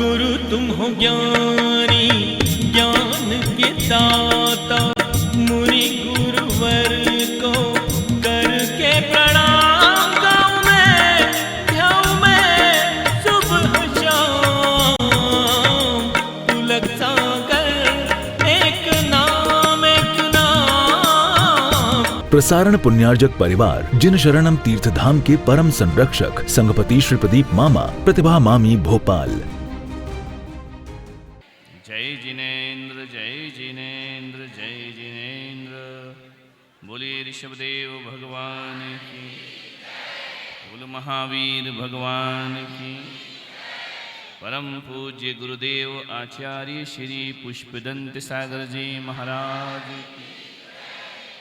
गुरु तुम हो ज्ञानी ज्ञान के दाता, मुनि गुरुवर को करके प्रणाम गाऊं मैं, ध्याऊं मैं सुबह शाम। पुलक सागर एक नाम एक नाम। प्रसारण पुण्यार्जक परिवार जिन शरणम तीर्थ धाम के परम संरक्षक संघपति श्री प्रदीप मामा, प्रतिभा मामी, भोपाल। जय जिनेन्द्र जय जिनेन्द्र जय जिनेन्द्र। बोलिए ऋषभदेव भगवान की, बोल महावीर भगवान की। परम पूज्य गुरुदेव आचार्य श्री पुष्पदंत सागर जी महाराज की।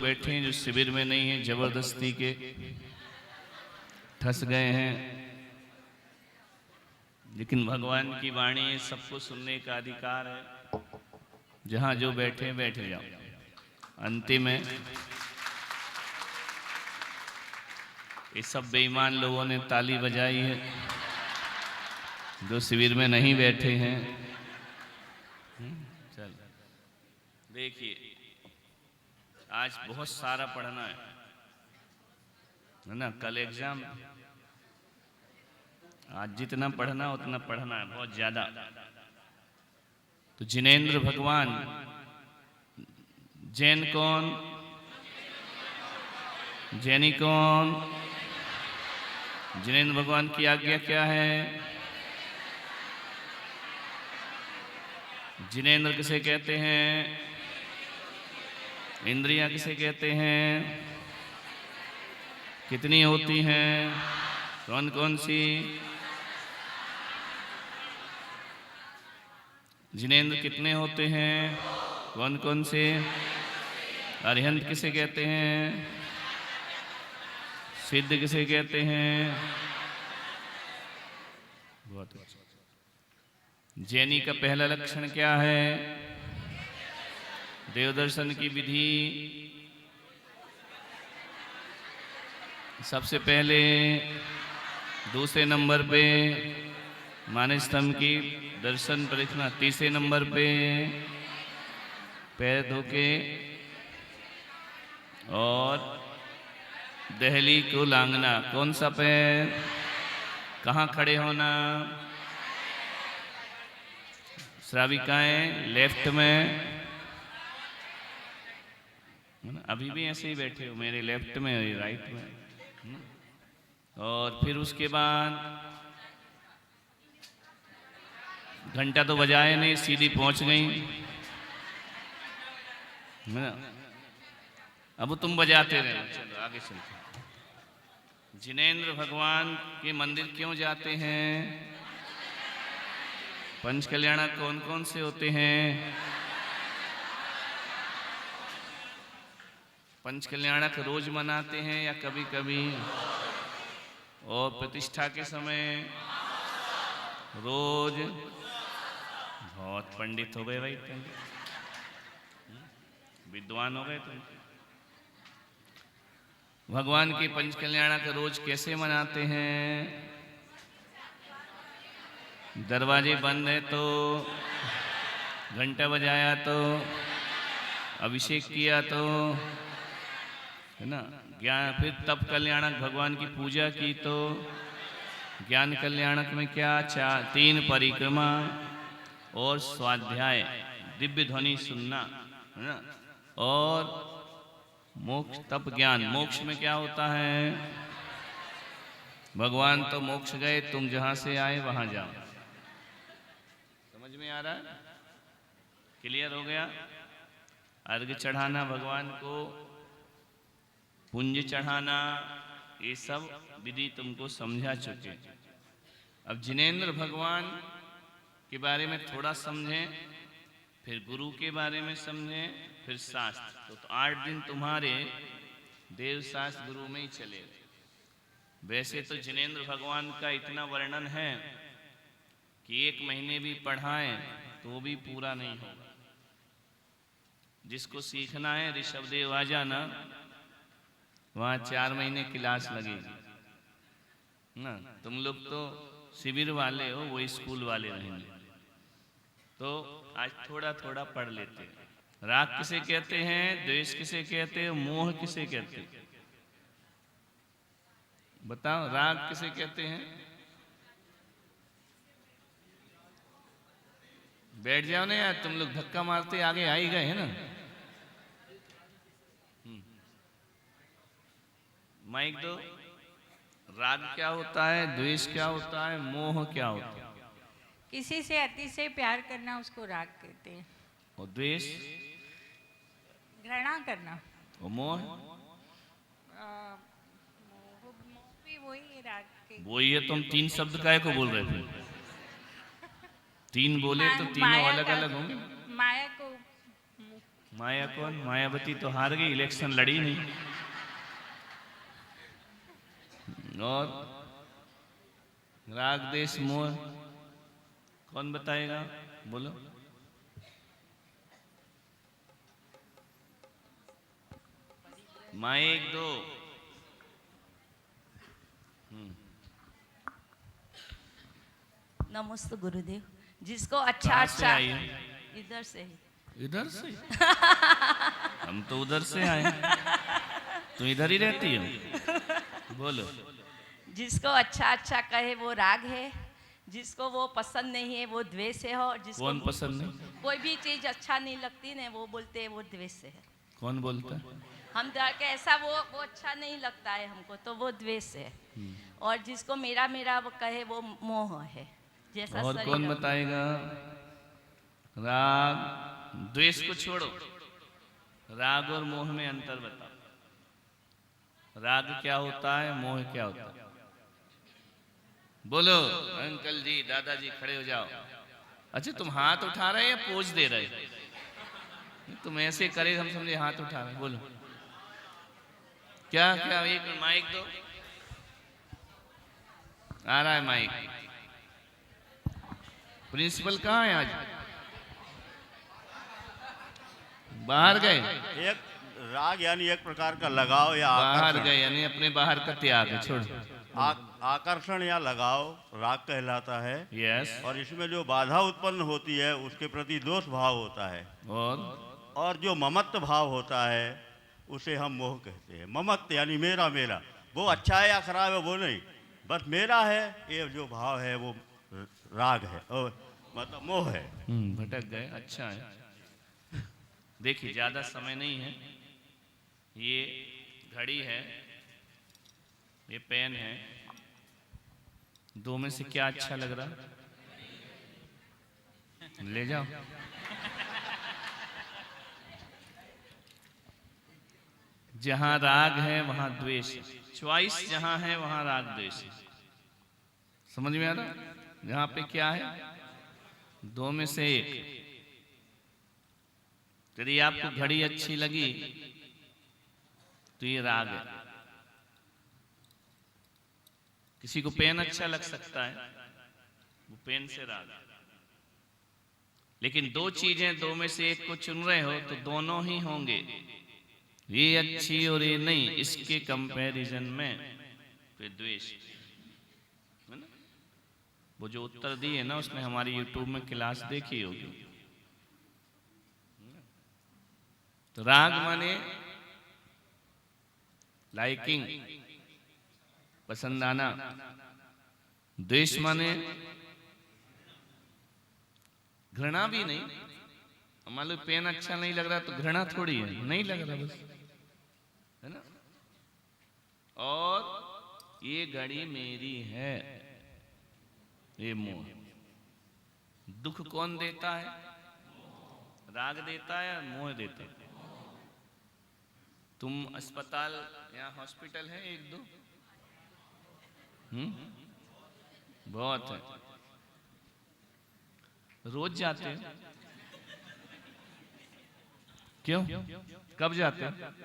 बैठे हैं जो शिविर में नहीं है, जबरदस्ती के ठस गए हैं, लेकिन भगवान की वाणी है, सबको सुनने का अधिकार है। जहां जो बैठे बैठ जाओ। अंतिम है, ये सब बेईमान लोगों ने ताली बजाई है जो शिविर में नहीं बैठे हैं। चल देखिए, आज बहुत सारा पढ़ना है ना, कल एग्जाम। आज जितना पढ़ना उतना पढ़ना है, बहुत ज्यादा। तो जिनेन्द्र भगवान, जैन कौन, जैनी कौन? जिनेन्द्र भगवान की आज्ञा क्या है? जिनेन्द्र किसे कहते हैं? इंद्रियां किसे कहते हैं? कितनी होती हैं? कौन कौन सी? जिनेन्द्र कितने होते हैं? कौन कौन से? अरिहंत किसे कहते हैं? सिद्ध किसे कहते हैं? बहुत अच्छा। जैनी का पहला लक्षण क्या है? देवदर्शन की विधि। सबसे पहले दूसरे नंबर पे मानस स्तंभ की दर्शन परिक्रमा, तीसरे नंबर पे पैर धो के और दहली को लांघना। कौन सा पैर? कहाँ खड़े होना? श्राविकाएं लेफ्ट में, अभी भी ऐसे ही बैठे हो, मेरे लेफ्ट में और राइट में। और फिर उसके बाद घंटा तो बजाए नहीं, सीधी पहुंच गई। अब तुम बजाते रहे। चलो आगे चलते। जिनेन्द्र भगवान के मंदिर क्यों जाते हैं? पंच कल्याणक कौन कौन से होते हैं? पंच कल्याणक रोज मनाते हैं या कभी कभी? और प्रतिष्ठा के समय रोज? बहुत पंडित हो गए भाई तुम, विद्वान हो गए तुम। भगवान के पंच कल्याणक रोज कैसे मनाते हैं? दरवाजे बंद है तो, घंटा बजाया तो, अभिषेक किया तो, है ना, ज्ञान। फिर तप कल्याणक भगवान की पूजा की तो, ज्ञान कल्याणक में क्या? 3 परिक्रमा और स्वाध्याय, दिव्य ध्वनि सुनना, है ना। और मोक्ष, तप, ज्ञान। मोक्ष में क्या होता है? भगवान तो मोक्ष गए, तुम जहां से आए वहां जाओ। समझ में आ रहा है? क्लियर हो गया? अर्घ्य चढ़ाना भगवान को, पुंज चढ़ाना, ये सब विधि तुमको समझा चुके। अब जिनेन्द्र भगवान के बारे में थोड़ा समझें, फिर गुरु के बारे में समझें, फिर शास्त्र। तो 8 दिन तुम्हारे देव शास्त्र गुरु में ही चले। वैसे तो जिनेन्द्र भगवान का इतना वर्णन है कि 1 महीने भी पढ़ाएं तो भी पूरा नहीं होगा। जिसको सीखना है ऋषभदेव आ जाना, वहाँ 4 महीने क्लास लगेगी ना। तुम लोग तो शिविर वाले हो, वो स्कूल वाले रहेंगे। तो आज थोड़ा थोड़ा पढ़ लेते हैं। राग किसे कहते हैं, द्वेष किसे कहते हैं, मोह किसे कहते हैं? बताओ, राग किसे कहते हैं? बैठ जाओ ना यार, तुम लोग धक्का मारते आगे आ ही गए हैं ना। माइक दो। राग क्या होता है, द्वेष क्या होता है, मोह क्या होता है? किसी से अतिशय प्यार करना उसको राग कहते हैं। और द्वेष घृणा करना। और मोह मोह भी वही राग के। वो ये तुम तीन शब्द काहे को बोल रहे थे? तीन बोले तो तीनों माया अलग का- अलग होंगे। माया को माया कौन? मायावती तो हार गई, इलेक्शन लड़ी नहीं। और राग देश मोह कौन बताएगा? बोलो। माइक दो। नमस्ते गुरुदेव। जिसको अच्छा कहाँ से अच्छा आई हो? इधर से ही। इधर से? हम तो उधर से आए। तू इधर ही रहती हो? बोलो। जिसको अच्छा अच्छा कहे वो राग है, जिसको वो पसंद नहीं है वो द्वेष है, और जिसको कौन पसंद नहीं? कोई भी चीज अच्छा नहीं लगती ना वो बोलते हैं वो द्वेष से है। कौन बोलता है? हम के ऐसा वो अच्छा नहीं लगता है हमको तो वो द्वेष है। और जिसको मेरा मेरा वो कहे वो मोह है। जैसा और शरीर कौन है। बताएगा? राग द्वेष को छोड़ो, राग और मोह में अंतर बताओ। राग क्या होता है, मोह क्या होता है? बोलो। अंकल जी, दादाजी खड़े हो जाओ। अच्छा, तुम हाथ उठा रहे या पोज दे रहे? तुम ऐसे करे हम समझे हाथ उठा रहे। बोलो क्या क्या? एक माइक दो। आ रहा है माइक। प्रिंसिपल कहाँ है आज? बाहर गए? एक राग यानी एक प्रकार का लगाव या बाहर आकर्षण। गए यानी अपने बाहर का त्याग है। छोड़। आकर्षण या लगाव राग कहलाता है। यस। और इसमें जो बाधा उत्पन्न होती है उसके प्रति दोष भाव होता है। और जो ममत्व भाव होता है उसे हम मोह कहते हैं। ममत्व यानी मेरा मेरा, वो अच्छा है या खराब है वो नहीं, बस मेरा है, ये जो भाव है वो राग है, मतलब मोह है। भटक गए। अच्छा है। देखिए, ज्यादा समय नहीं है। ये घड़ी है, ये पेन है, दो में से क्या अच्छा लग रहा? ले जाओ। जहां राग है वहां द्वेष है। चॉइस जहां है वहां राग द्वेष है। समझ में आ रहा? जहां पे क्या है, दो में से एक। यदि आपको घड़ी अच्छी लगी तो ये राग है। किसी को पेन अच्छा लग सकता है, वो पेन से राग है। लेकिन दो चीजें, दो में से एक को चुन रहे हो तो दोनों ही होंगे, ये अच्छी और ये नहीं। इसके कंपैरिजन में फिर द्वेष है ना। वो जो उत्तर दिए ना उसने हमारी यूट्यूब में क्लास देखी होगी। तो राग माने लाइकिंग, पसंद आना। द्वेष माने घृणा भी नहीं। मान लो पेन अच्छा नहीं लग रहा तो घृणा थोड़ी है, नहीं लग रहा बस, है ना। और ये घड़ी मेरी है, ये मोह। दुख कौन देता है? राग देता है या मोह देता है? तुम अस्पताल, यहाँ हॉस्पिटल है एक दो? बहुत है। रोज जाते हैं? क्यों? कब जाते हैं?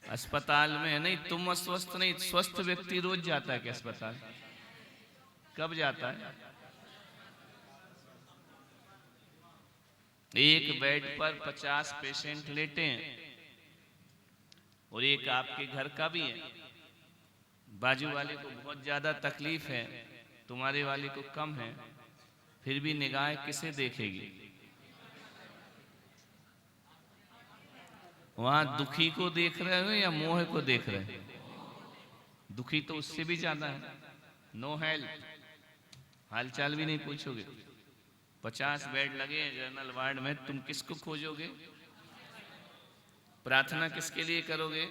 अस्पताल में नहीं, तुम अस्वस्थ नहीं, स्वस्थ व्यक्ति रोज जाता है क्या अस्पताल? कब जाता है? एक बेड पर 50 पेशेंट लेटे हैं और एक आपके घर का भी है। बाजू वाले को बहुत ज्यादा तकलीफ है तुम्हारी वाली को कम है, फिर भी निगाह किसे देखेगी? वहां दुखी को देख रहे हो या मोह को देख रहे हो? दुखी तो उससे भी ज्यादा है। नो हेल्प, हालचाल भी नहीं पूछोगे। 50 बेड लगे हैं जनरल वार्ड में, तुम किसको खोजोगे? प्रार्थना किसके लिए करोगे?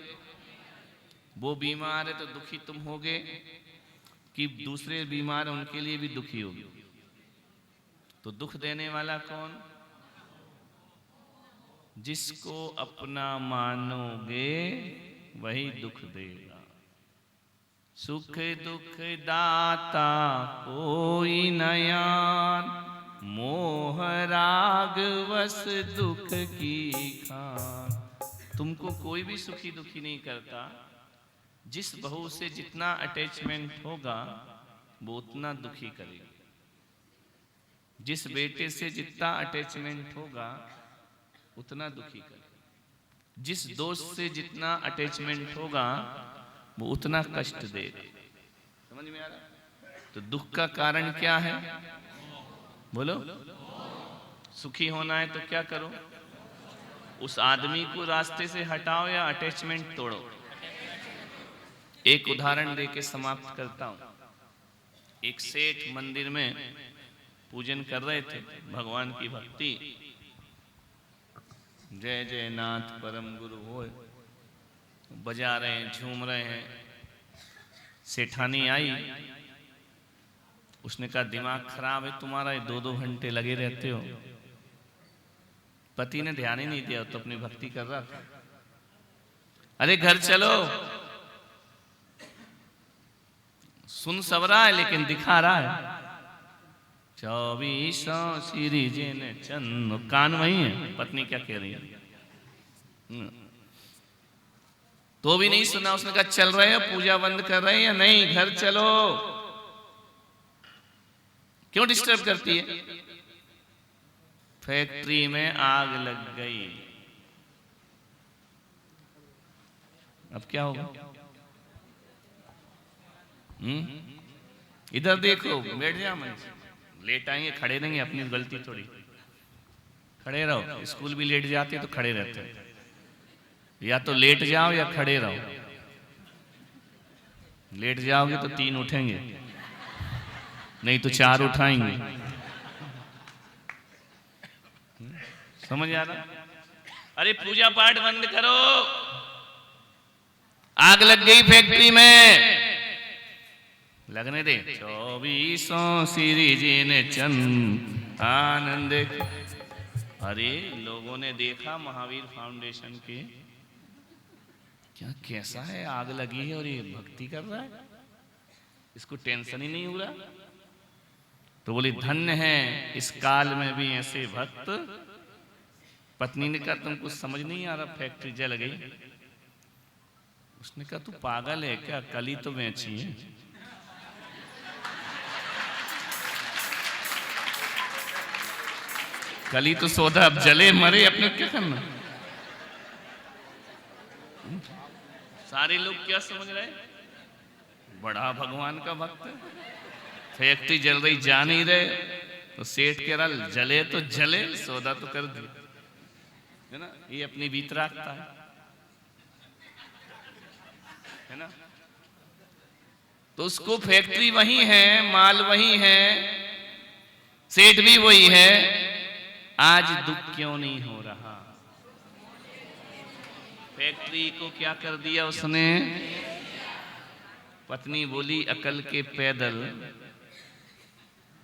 वो बीमार है तो दुखी तुम होगे कि दूसरे बीमार उनके लिए भी दुखी होगे? तो दुख देने वाला कौन? जिसको अपना मानोगे वही दुख देगा। सुख दुख दाता कोई नयान, मोह राग वस दुख की खान। तुमको कोई भी सुखी दुखी नहीं करता। जिस बहू से जितना अटैचमेंट होगा वो उतना दुखी करेगी। जिस बेटे से जितना अटैचमेंट होगा उतना दुखी करेगा। जिस दोस्त से जितना अटैचमेंट होगा वो उतना कष्ट देगा। समझ में आ रहा? तो दुख का कारण क्या है? बोलो। सुखी होना है तो क्या करो? उस आदमी को रास्ते से हटाओ या अटैचमेंट तोड़ो। एक उदाहरण देके समाप्त करता हूं। एक सेठ मंदिर में पूजन कर रहे थे, भगवान की भक्ति, जय जय नाथ परम गुरु होए, बजा रहे हैं, झूम रहे हैं। सेठानी आई, उसने कहा दिमाग खराब है तुम्हारा, 2-2 घंटे लगे रहते हो। पति ने ध्यान ही नहीं दिया, तो अपनी भक्ति कर रहा था। अरे घर चलो, सुन सब रहा है लेकिन दिखा रहा है। 24 श्री जिन चंद, कान वही है, पत्नी क्या कह रही है तो भी नहीं सुना। उसने कहा चल रहे हो, पूजा बंद कर रहे हैं या नहीं? घर चलो, क्यों डिस्टर्ब करती है? फैक्ट्री में आग लग गई, अब क्या होगा? इधर देखो, बैठ जाओ, मैं लेट आएंगे, खड़े रहेंगे, अपनी गलती थोड़ी। खड़े रहो, स्कूल भी लेट जाते तो खड़े रहते हैं। या तो लेट जाओ या खड़े रहो। लेट जाओगे तो 3 उठेंगे, नहीं तो 4 उठाएंगे। समझ आ रहा? अरे पूजा पाठ बंद करो, आग लग गई फैक्ट्री में, लगने दे। 24 श्री जी ने चंद आनंद। अरे लोगों ने देखा महावीर फाउंडेशन के, क्या कैसा है, आग लगी है और ये भक्ति कर रहा है, इसको टेंशन ही नहीं हो रहा। तो बोली धन्य है इस काल में भी ऐसे भक्त। पत्नी ने कहा तुमको समझ नहीं आ रहा, फैक्ट्री जल गई। उसने कहा तू पागल है क्या, कली तो बेची है। कली तो सौदा, अब जले मरे, अपने क्या करना। सारे लोग क्या समझ रहे, बड़ा भगवान का भक्त है। फैक्ट्री जल रही, जा नहीं रहे, तो सेठ कह रहा जले तो जले, सौदा तो कर दिया, है ना। ये अपनी बीत रखता है ना। तो उसको फैक्ट्री वही है, माल वही है, सेठ भी वही है, आज दुख क्यों नहीं हो रहा? फैक्ट्री को क्या कर दिया उसने? पत्नी बोली अकल के पैदल,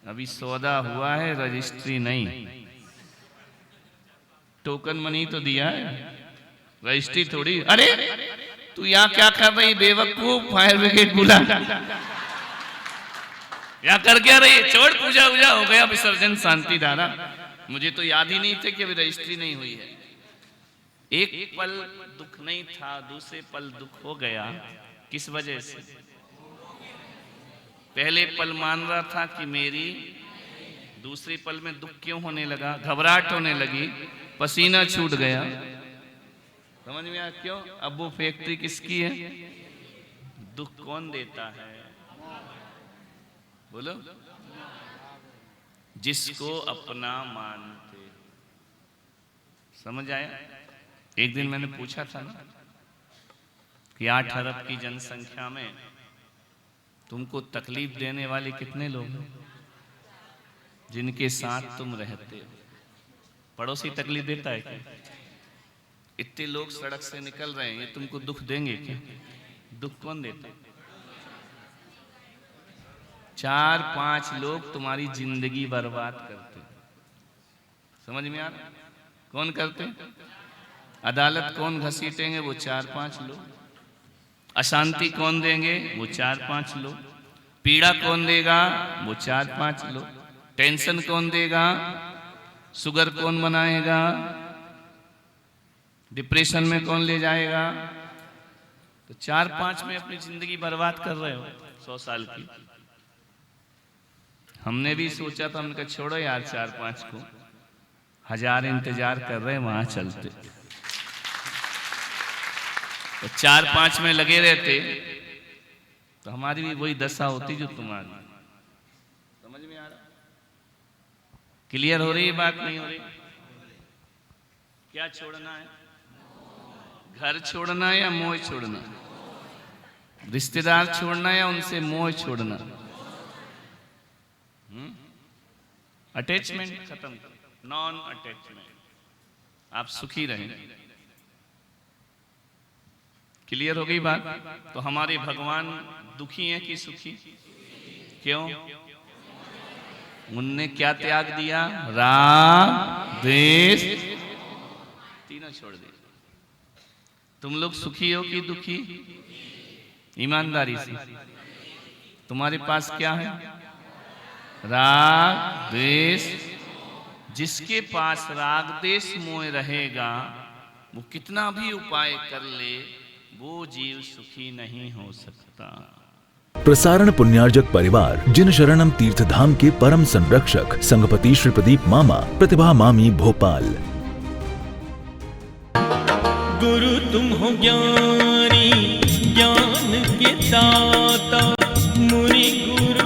अभी सौदा हुआ है, रजिस्ट्री नहीं। टोकन मनी तो दिया है, रजिस्ट्री थोड़ी। अरे तू यहाँ क्या कर रही बेवकूफ, फायर ब्रिगेड बुला। क्या कर क्या रही? छोड़, पूजा वूजा हो गया, विसर्जन शांति धारा। मुझे तो याद ही नहीं थे कि अभी रजिस्ट्री नहीं हुई है। एक पल दुख नहीं था, दूसरे पल दुख हो गया। किस वजह से? पहले पल मान रहा था कि मेरी, दूसरे पल में दुख क्यों होने लगा? घबराहट होने लगी, पसीना छूट गया। समझ में आया क्यों? अब वो फैक्ट्री किसकी है? दुख कौन देता है? बोलो, जिसको अपना मानते। समझ आया? एक दिन मैंने पूछा था ना कि 8 अरब की जनसंख्या में तुमको तकलीफ देने वाले कितने लोग हैं जिनके साथ तुम रहते हो? पड़ोसी तकलीफ देता है क्या? इतने लोग सड़क से निकल रहे हैं, ये तुमको दुख देंगे क्या? दुख कौन देता? 4-5 लोग तुम्हारी जिंदगी बर्बाद करते। समझ में आ रहा? कौन करते? अदालत कौन घसीटेंगे? वो 4-5 लोग। अशांति कौन देंगे? वो 4-5 लोग। पीड़ा कौन देगा? वो 4-5 लोग। टेंशन कौन देगा? शुगर कौन बनाएगा? डिप्रेशन में कौन ले जाएगा? तो 4-5 में अपनी जिंदगी बर्बाद कर रहे हो 100 साल की। हमने भी सोचा था, हमने कहा छोड़ो यार 4-5 को, 1000 इंतजार कर रहे हैं, वहां चलते। तो 4-5 में लगे रहते तो हमारी भी वही दशा होती जो तुम्हारी। समझ में आ रहा? क्लियर हो रही है बात? नहीं हो रही? क्या छोड़ना है? घर छोड़ना है या मोह छोड़ना? रिश्तेदार छोड़ना है या उनसे मोह छोड़ना? अटैचमेंट खत्म, नॉन अटैचमेंट, आप सुखी रहें। क्लियर हो गई बात? तो हमारे भगवान दुखी हैं कि सुखी? क्यों? उनने क्या त्याग दिया? राग, द्वेष, तीनों छोड़ दिए। तुम लोग सुखी हो कि दुखी? ईमानदारी से तुम्हारे पास क्या है? राग, द्वेष। जिसके पास राग, द्वेष, मोह रहेगा, वो कितना भी उपाय कर ले, वो जीव सुखी नहीं हो सकता। प्रसारण पुण्यार्जक परिवार जिन शरणम तीर्थ धाम के परम संरक्षक संघपति श्री प्रदीप मामा, प्रतिभा मामी, भोपाल। गुरु तुम हो ज्ञानी, ज्ञान के दाता, मुनि गुरु